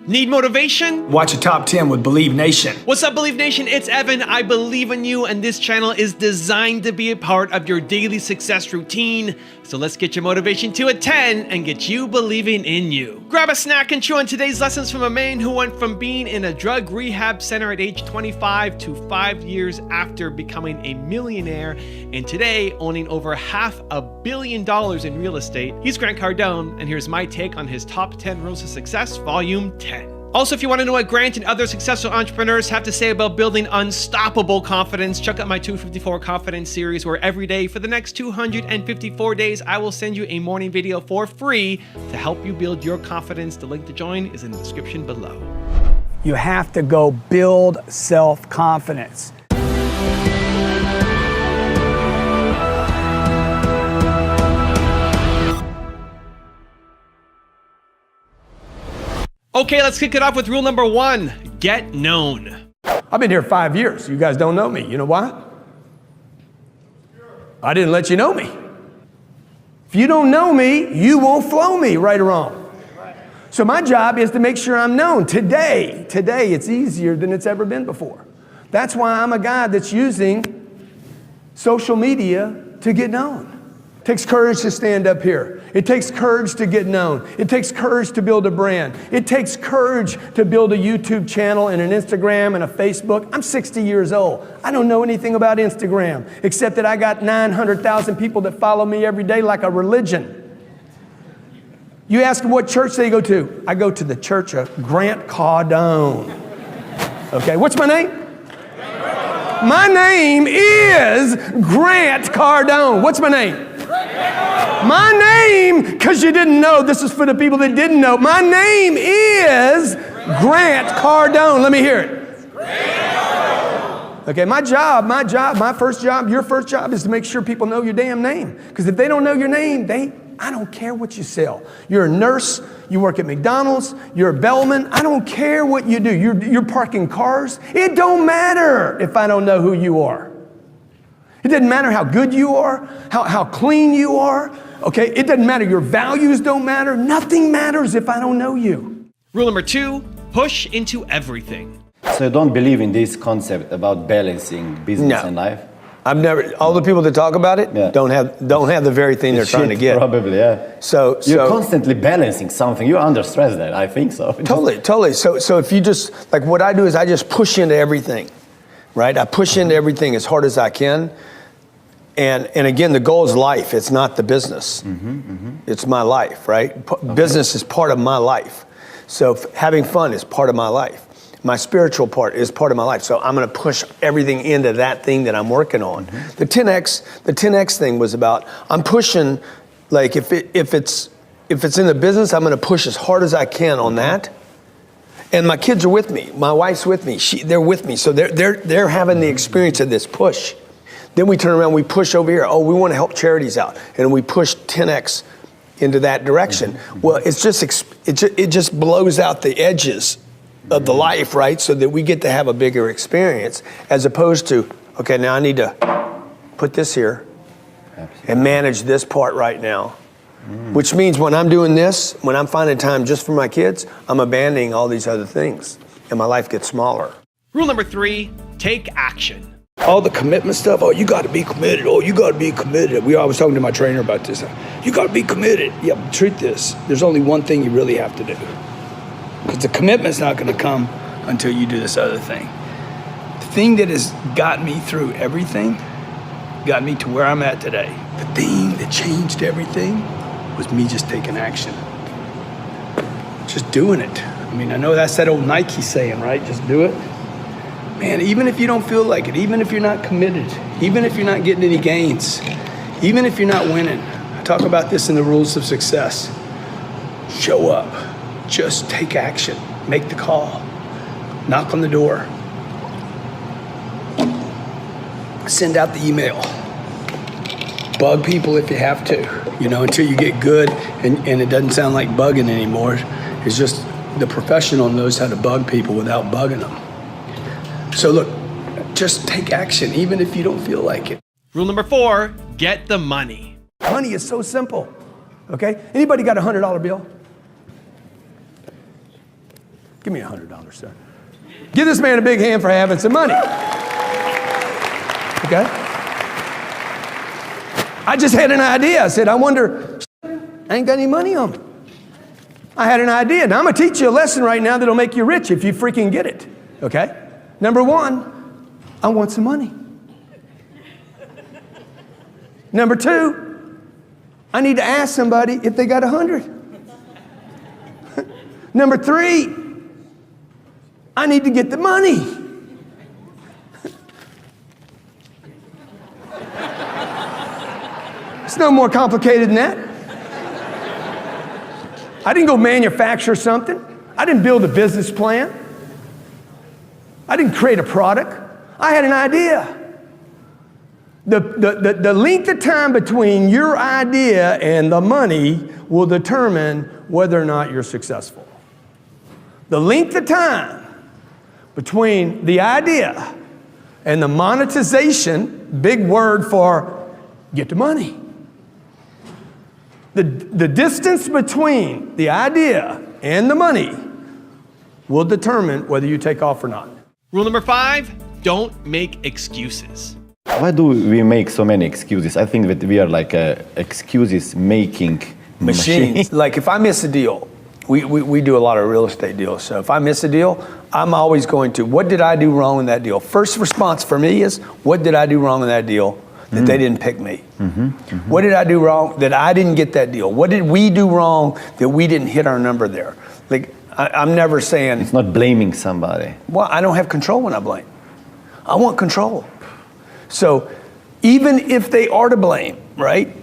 Need motivation? Watch a top 10 with Believe Nation. What's up, Believe Nation? It's Evan. I believe in you, and this channel is designed to be a part of your daily success routine. So let's get your motivation to a 10 and get you believing in you. Grab a snack and chew on today's lessons from a man who went from being in a drug rehab center at age 25 to 5 years after becoming a millionaire, and today owning over $500 million in real estate. He's Grant Cardone, and here's my take on his top 10 rules of success, volume 10. Also, if you want to know what Grant and other successful entrepreneurs have to say about building unstoppable confidence, check out my 254 Confidence series, where every day for the next 254 days, I will send you a morning video for free to help you build your confidence. The link to join is in the description below. You have to go build self-confidence. Okay, let's kick it off with rule number 1, get known. I've been here 5 years. You guys don't know me. You know why? I didn't let you know me. If you don't know me, you won't flow me, right or wrong. So my job is to make sure I'm known. Today, it's easier than it's ever been before. That's why I'm a guy that's using social media to get known. It takes courage to stand up here. It takes courage to get known. It takes courage to build a brand. It takes courage to build a YouTube channel and an Instagram and a Facebook. I'm 60 years old. I don't know anything about Instagram, except that I got 900,000 people that follow me every day like a religion. You ask them what church they go to. I go to the church of Grant Cardone. Okay, what's my name? My name is Grant Cardone. What's my name? My name, because you didn't know, this is for the people that didn't know. My name is Grant Cardone. Let me hear it. Okay, my first job, your first job is to make sure people know your damn name. Because if they don't know your name, I don't care what you sell. You're a nurse, you work at McDonald's, you're a bellman. I don't care what you do. You're parking cars. It don't matter if I don't know who you are. It doesn't matter how good you are, how clean you are, okay? It doesn't matter. Your values don't matter. Nothing matters if I don't know you. Rule number 2, push into everything. So you don't believe in this concept about balancing business and life? I've never, all the people that talk about it don't have the very thing they're trying to get. Probably, yeah. So you're constantly balancing something. You're under stress then, I think so. Totally. So if you just, like what I do is I just push into everything, right? I push into everything as hard as I can. And again, the goal is life. It's not the business. It's my life, right? Business is part of my life. So having fun is part of my life. My spiritual part is part of my life. So I'm going to push everything into that thing that I'm working on. The 10X thing was about, I'm pushing, like if it's in the business, I'm going to push as hard as I can on that. And my kids are with me. My wife's with me. They're with me. So they're having the experience of this push. Then we turn around, we push over here. Oh, we want to help charities out. And we push 10X into that direction. Well, it just blows out the edges of the life, right? So that we get to have a bigger experience, as opposed to, okay, now I need to put this here and manage this part right now. Which means when I'm doing this, when I'm finding time just for my kids, I'm abandoning all these other things and my life gets smaller. Rule number 3, take action. All the commitment stuff, oh, you got to be committed. Oh, you got to be committed. I was talking to my trainer about this. You got to be committed. Yeah, but the truth is, there's only one thing you really have to do. Because the commitment's not going to come until you do this other thing. The thing that has got me through everything, got me to where I'm at today. The thing that changed everything was me just taking action. Just doing it. I mean, I know that's that old Nike saying, right? Just do it. Man, even if you don't feel like it, even if you're not committed, even if you're not getting any gains, even if you're not winning, I talk about this in the rules of success. Show up, just take action, make the call, knock on the door, send out the email, bug people if you have to, until you get good and it doesn't sound like bugging anymore. It's just the professional knows how to bug people without bugging them. So look, just take action, even if you don't feel like it. Rule number 4, get the money. Money is so simple, okay? Anybody got a $100 bill? Give me $100, sir. Give this man a big hand for having some money. Okay? I just had an idea. I said, I wonder, I ain't got any money on me. I had an idea. Now I'm gonna teach you a lesson right now that'll make you rich if you freaking get it. Okay? Number one, I want some money. Number two, I need to ask somebody if they got 100. Number three, I need to get the money. It's no more complicated than that. I didn't go manufacture something. I didn't build a business plan. I didn't create a product. I had an idea. The length of time between your idea and the money will determine whether or not you're successful. The length of time between the idea and the monetization, big word for get the money. The distance between the idea and the money will determine whether you take off or not. Rule number 5, don't make excuses. Why do we make so many excuses? I think that we are like excuses making machines. Like if I miss a deal, we do a lot of real estate deals. So if I miss a deal, I'm always going to, what did I do wrong in that deal? First response for me is, what did I do wrong in that deal that they didn't pick me? What did I do wrong that I didn't get that deal? What did we do wrong that we didn't hit our number there? Like, I'm never saying... It's not blaming somebody. Well, I don't have control when I blame. I want control. So even if they are to blame, right?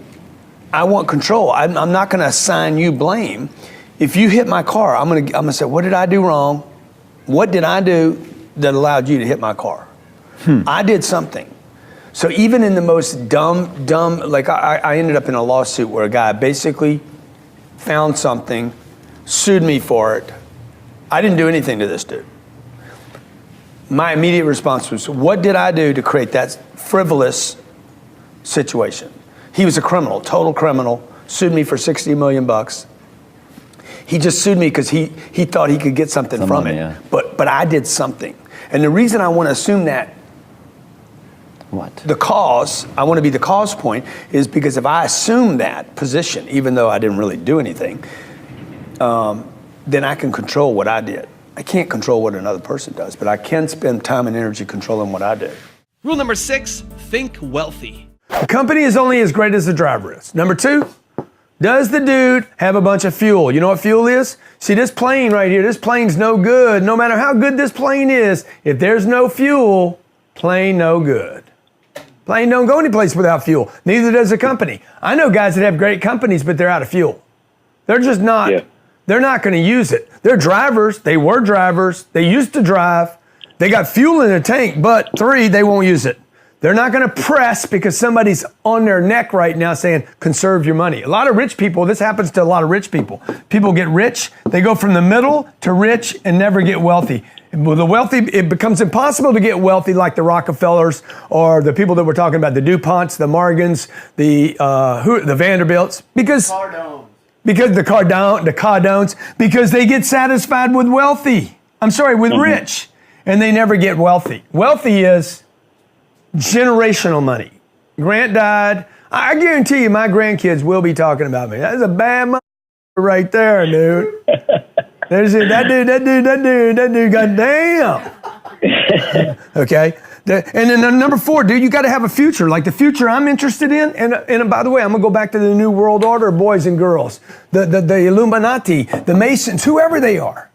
I want control. I'm not going to assign you blame. If you hit my car, I'm gonna say, what did I do wrong? What did I do that allowed you to hit my car? I did something. So even in the most dumb, like I ended up in a lawsuit where a guy basically found something, sued me for it. I didn't do anything to this dude. My immediate response was, what did I do to create that frivolous situation? He was a criminal, total criminal, sued me for 60 million bucks. He just sued me because he thought he could get something from it. Yeah. But I did something. And the reason I want to assume that I want to be the cause point is because if I assume that position, even though I didn't really do anything, then I can control what I did. I can't control what another person does, but I can spend time and energy controlling what I do. Rule number 6, think wealthy. The company is only as great as the driver is. Number 2, does the dude have a bunch of fuel? You know what fuel is? See this plane right here, this plane's no good. No matter how good this plane is, if there's no fuel, plane no good. Plane don't go anyplace without fuel. Neither does a company. I know guys that have great companies, but they're out of fuel. They're just not, they're not gonna use it. They're drivers, they were drivers, they used to drive, they got fuel in their tank, but 3, they won't use it. They're not gonna press because somebody's on their neck right now saying, conserve your money. A lot of rich people, this happens to a lot of rich people. People get rich, they go from the middle to rich and never get wealthy. With the wealthy, it becomes impossible to get wealthy like the Rockefellers or the people that we're talking about, the DuPonts, the Morgans, the Vanderbilts, because the Cardones, because they get satisfied with with rich, and they never get wealthy. Wealthy is generational money. Grant died. I guarantee you my grandkids will be talking about me. That's a bad right there, dude. There's that dude, goddamn. Okay? And then number 4, dude, you got to have a future. Like the future I'm interested in, and by the way, I'm going to go back to the New World Order, boys and girls, the Illuminati, the Masons, whoever they are.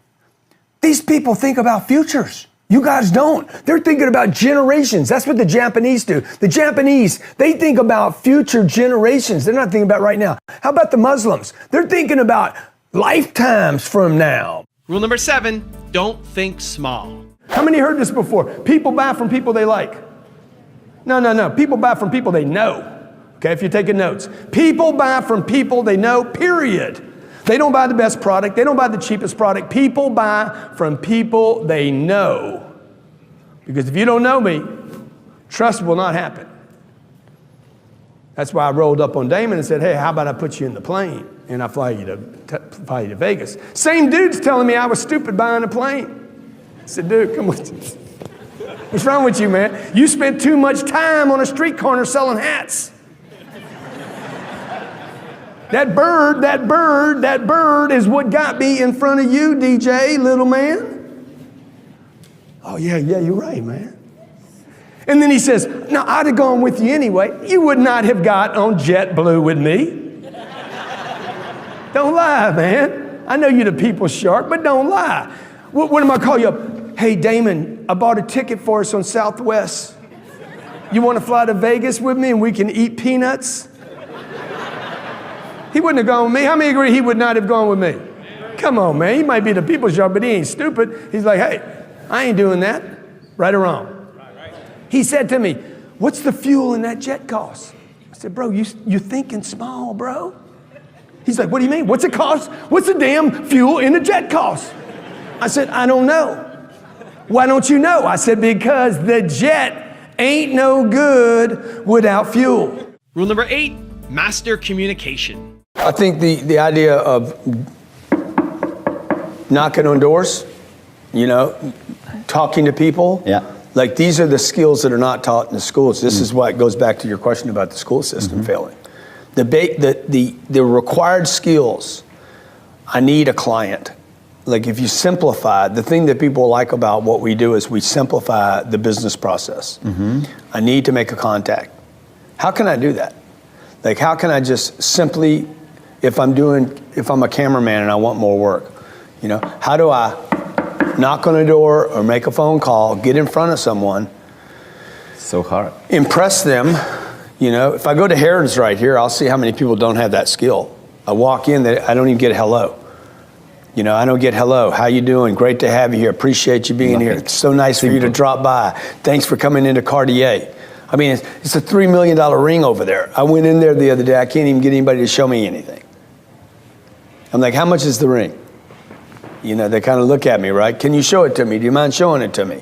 These people think about futures. You guys don't. They're thinking about generations. That's what the Japanese do. The Japanese, they think about future generations. They're not thinking about right now. How about the Muslims? They're thinking about lifetimes from now. Rule number 7, don't think small. How many heard this before? People buy from people they like. No. People buy from people they know. Okay, if you're taking notes. People buy from people they know, period. They don't buy the best product. They don't buy the cheapest product. People buy from people they know. Because if you don't know me, trust will not happen. That's why I rolled up on Damon and said, hey, how about I put you in the plane? and I fly you to Vegas. Same dude's telling me I was stupid buying a plane. I said, dude, come on. What's wrong with you, man? You spent too much time on a street corner selling hats. That bird is what got me in front of you, DJ, little man. Oh, yeah, you're right, man. And then he says, no, I'd have gone with you anyway. You would not have got on JetBlue with me. Don't lie, man. I know you're the people's shark, but don't lie. What am I call you up? Hey, Damon, I bought a ticket for us on Southwest. You want to fly to Vegas with me and we can eat peanuts? He wouldn't have gone with me. How many agree he would not have gone with me? Come on, man. He might be the people's shark, but he ain't stupid. He's like, hey, I ain't doing that. Right or wrong? He said to me, what's the fuel in that jet cost? I said, bro, you're thinking small, bro. He's like, what do you mean? What's it cost? What's the damn fuel in a jet cost? I said, I don't know. Why don't you know? I said, because the jet ain't no good without fuel. Rule number 8, master communication. I think the idea of knocking on doors, talking to people. Yeah. Like these are the skills that are not taught in the schools. This is why it goes back to your question about the school system failing. The required skills, I need a client. Like if you simplify, the thing that people like about what we do is we simplify the business process. I need to make a contact. How can I do that? Like how can I just simply, if I'm a cameraman and I want more work, how do I knock on a door or make a phone call, get in front of someone. So hard. Impress them. If I go to Harrods right here, I'll see how many people don't have that skill. I walk in, I don't even get hello. I don't get hello. How you doing? Great to have you here. Appreciate you being here. It's so nice for you to drop by. Thanks for coming into Cartier. I mean, it's a $3 million ring over there. I went in there the other day. I can't even get anybody to show me anything. I'm like, how much is the ring? They kind of look at me, right? Can you show it to me? Do you mind showing it to me?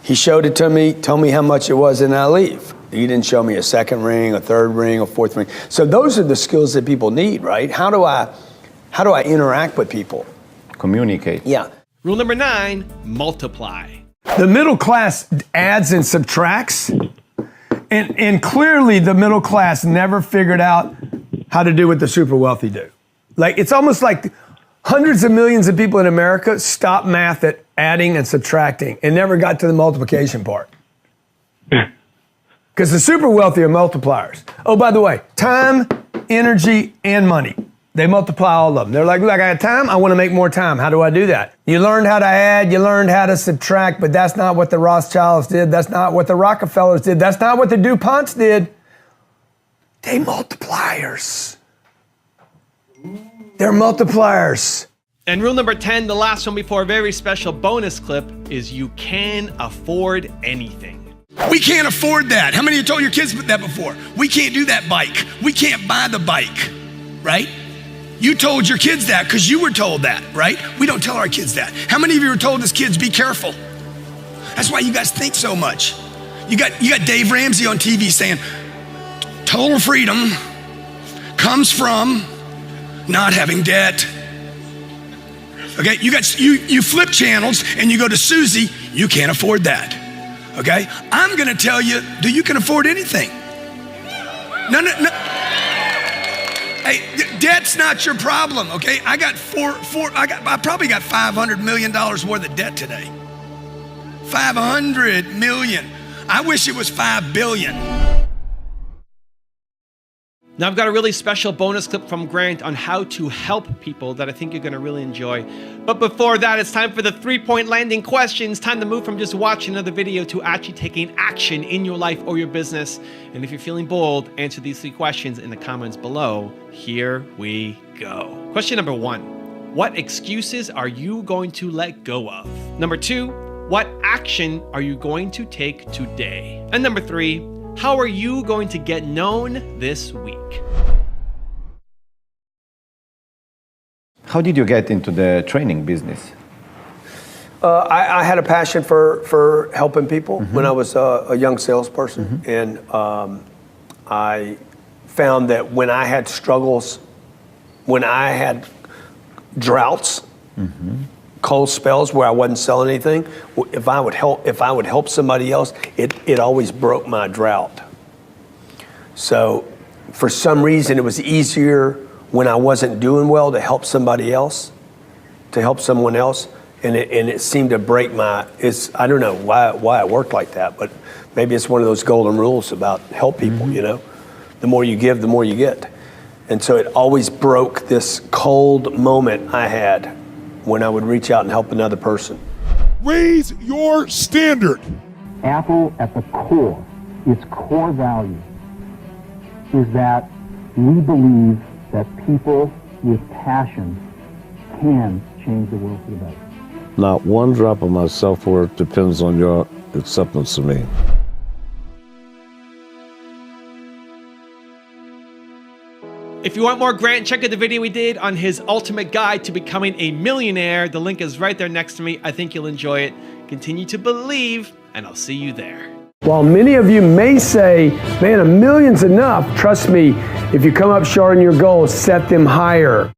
He showed it to me, told me how much it was, and I leave. He didn't show me a second ring, a third ring, a fourth ring. So those are the skills that people need, right? How do I interact with people? Communicate. Yeah. Rule number 9, multiply. The middle class adds and subtracts, and clearly the middle class never figured out how to do what the super wealthy do. Like it's almost like hundreds of millions of people in America stopped math at adding and subtracting and never got to the multiplication part. Because the super wealthy are multipliers. Oh, by the way, time, energy, and money. They multiply all of them. They're like, look, I got time, I want to make more time. How do I do that? You learned how to add, you learned how to subtract, but that's not what the Rothschilds did. That's not what the Rockefellers did. That's not what the DuPonts did. They multipliers. They're multipliers. And rule number 10, the last one before a very special bonus clip, is you can afford anything. We can't afford that. How many of you told your kids that before? We can't do that bike. We can't buy the bike, right? You told your kids that because you were told that, right? We don't tell our kids that. How many of you were told as kids, be careful? That's why you guys think so much. You got Dave Ramsey on TV saying, total freedom comes from not having debt. Okay, you flip channels and you go to Susie, you can't afford that. Okay, I'm gonna tell you, you can afford anything. No. Hey, debt's not your problem, okay? I probably got $500 million worth of debt today. 500 million. I wish it was 5 billion. Now I've got a really special bonus clip from Grant on how to help people that I think you're gonna really enjoy. But before that, it's time for the 3-point landing questions. Time to move from just watching another video to actually taking action in your life or your business. And if you're feeling bold, answer these 3 questions in the comments below. Here we go. Question number 1, what excuses are you going to let go of? Number 2, what action are you going to take today? And number 3, how are you going to get known this week? How did you get into the training business? I had a passion for helping people when I was a young salesperson. And I found that when I had struggles when I had droughts, cold spells where I wasn't selling anything, if I would help somebody else, it always broke my drought. So for some reason, it was easier when I wasn't doing well to help somebody else, to help someone else, and it seemed to break my, I don't know why it worked like that, but maybe it's one of those golden rules about help people, you know? The more you give, the more you get. And so it always broke this cold moment I had when I would reach out and help another person. Raise your standard. Apple, at the core, its core value is that we believe that people with passion can change the world for the better. Not one drop of my self-worth depends on your acceptance of me. If you want more Grant, check out the video we did on his ultimate guide to becoming a millionaire. The link is right there next to me. I think you'll enjoy it. Continue to believe, and I'll see you there. While many of you may say, man, $1 million's enough, trust me, if you come up short on your goals, set them higher.